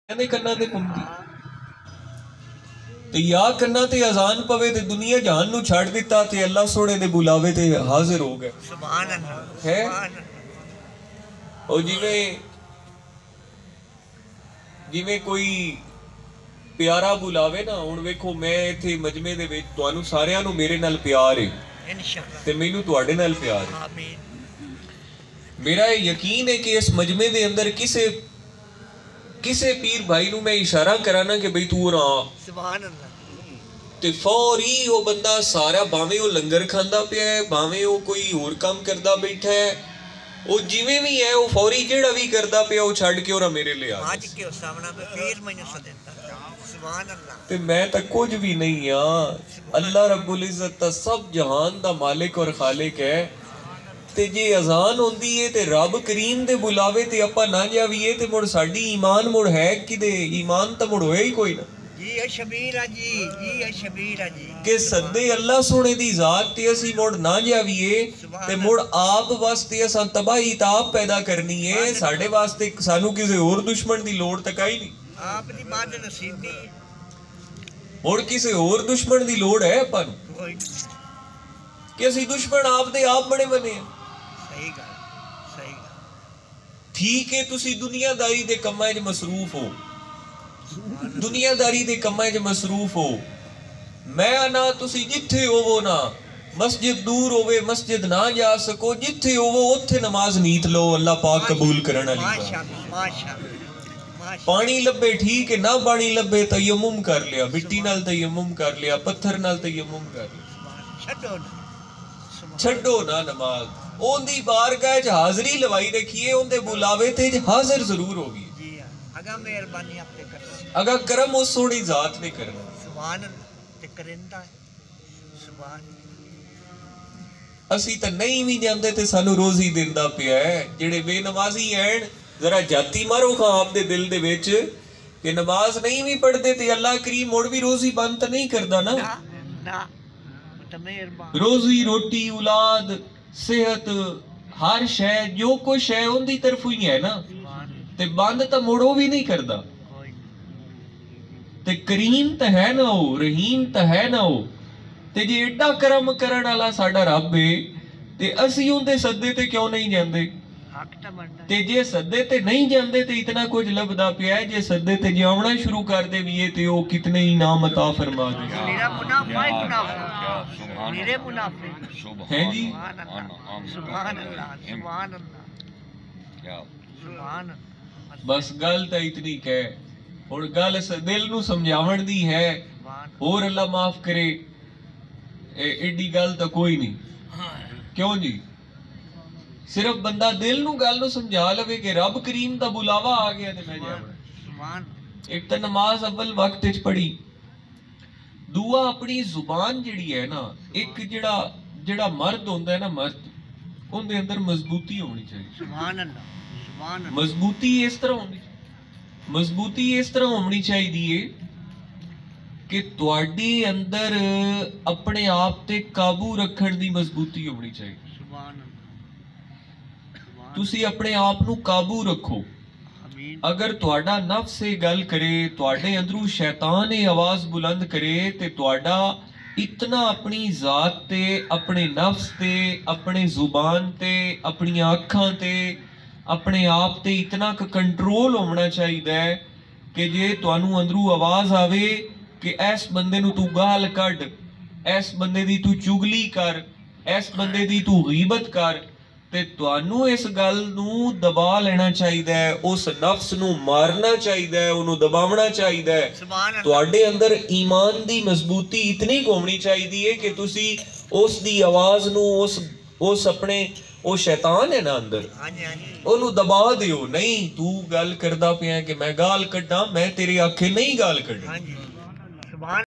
کنا تے پوندی تے یا کنا تے اذان پوے تے دنیا جہان نو چھڑ دیتا تے اللہ سونے دے بلاوے تے حاضر ہو گئے. سبحان اللہ ہے او جویں کوئی پیارا بلاوے نا. ہن ویکھو میں ایتھے مجمع دے وچ تانوں ساریاں نو میرے نال پیار ہے انشاءاللہ تے مینوں تواڈے نال پیار ہے. آمین. میرا یہ یقین ہے کہ اس مجمع دے اندر کسے پیر بھائی نو میں اشارہ کرانا کہ بھئی تو رہا سبحان اللہ تے فوری وہ بندہ سارا باویں وہ لنگر کھاندا پیا ہے باویں وہ کوئی اور کام کردا بیٹھا ہے وہ جویں بھی ہے وہ فوری جڑا بھی کردا پیا وہ چھڈ کے اور میرے لے آ آج کے سامنے میں پیر میں سدتا. سبحان اللہ. تے میں تا کچھ بھی نہیں ہاں. اللہ رب العزت تا سب جہان دا مالک اور خالق ہے. تے جے اذان ہوندی ہے تے رب کریم دے بلاوے تے اپا نہ جاویے تے مڑ ساڈی ایمان مڑ ہے کدے ایمان تا مڑ ہوئے ہی کوئی نہ. جی اے شبیر جی جی اے شبیر جی کہ صدے اللہ سونے دی ذات تے اسی مڑ نہ جاویے تے مڑ آپ واسطے اساں تباہی تاب پیدا کرنی ہے. ساڈے واسطے سانو کسے اور دشمن دی لوڑ تک آئی نہیں. آپ دی بات نصیب نہیں مڑ کسے اور دشمن دی لوڑ ہے اپا نو کوئی نہیں. کہ اسی دشمن آپ دے آپ بنے بنے ہیں. صحیح گل ٹھیک ہے تسی دنیا داری دے کماں وچ مصروف ہو دنیا داری دے کماں وچ مصروف ہو. میں آنا تسی جتھے ہوو نا مسجد دور ہوے مسجد نہ جا سکو جتھے ہوو اوتھے نماز نیت لو اللہ پاک قبول کرن والی بات. ماشاءاللہ ماشاءاللہ پانی لبے ٹھیک ہے نہ پانی لبے تیمم کر لیا مٹی نال تیمم کر لیا پتھر نال تیمم کر لیا. چھڈو نہ نماز اون دی بارگاہ وچ حاضری لوائی رکھیے اون دے بلاوے تے حاضر ضرور ہوگی. جی اگا مہربانی آپ تے کر اگر کرم اس سوڑی ذات نے کرنا. سبحان اللہ تے کرندا ہے. سبحان اسی تے نہیں بھی جاندے تے سانو روزی دیندا پیا ہے. جڑے بے نمازی ہیں ذرا جاتی مارو کھاں آپ دے دل دے وچ کہ نماز نہیں بھی پڑھ دے تے اللہ کریم مڑ بھی روزی بند تے نہیں کردا نا. نا تے مہربان روزی روٹی اولاد صحت ہر شے جو کچھ ہے ان دی طرف ہی ہے نا تے بند تے مڑو بھی نہیں کردا. تے کریم تے ہے نا او رحیم تے ہے نا او. تے جے ایڈا کرم کرن والا ساڈا رب ہے تے اسی اون دے صدے تے کیوں نہیں جاندے. تے جے صدے تے نہیں جاندے تے اتنا کچھ لبدا پیا ہے. جے صدے تے جاونا شروع کر دے ویے تے او کتنے انعام عطا فرما دے. میرا منافع منافع میرے منافع ہیں جی سبحان اللہ سبحان اللہ سبحان اللہ. بس گل تے اتنی کہ ہن گل دل نو سمجھاون دی ہے اور اللہ معاف کرے ایڈی گل تے کوئی نہیں. کیوں جی صرف بندہ دل نو گل نو سمجھا لوے کہ رب کریم دا بلاوا آ گیا تے میں جاونا. ایک تے نماز اول وقت وچ پڑھی. دعا اپنی زبان جڑی ہے نا ایک جڑا مرد ہوندا ہے نا مرد اون دے اندر مضبوطی ہونی چاہیے. سبحان اللہ سبحان اللہ. مضبوطی اس طرح ہونی چاہیے کہ تواڈے اندر اپنے آپ تے قابو رکھن دی مضبوطی ہونی چاہیے. سبحان اللہ. تسی اپنے آپ نو قابو رکھو. اگر تواڈا نفس یہ گل کرے تواڈے اندروں شیطان یہ آواز بلند کرے تے تواڈا اتنا اپنی ذات تے اپنے نفس تے اپنے زبان تے اپنی آنکھاں تے اپنے آپ تے اتنا کنٹرول ہونا چاہیے کہ جے تانوں اندروں آواز آوے کہ ایس بندے نو تو گال کڈ ایس بندے دی تو چگلی کر ایس بندے دی تو غیبت کر تے تانوں اس گل نو دبا لینا چاہیے. اس نفس نو مارنا چاہیے انہوں دباونا چاہیے. تواڈے اندر ایمان دی مضبوطی اتنی ہونی چاہیے کہ تسی اس دی آواز نو اس اپنے او شیطان ہے نا اندر انہوں دبا دیو. نہیں تو گل کردا پیا کہ میں گال کڈاں میں تیرے آکھے نہیں گال کڈی.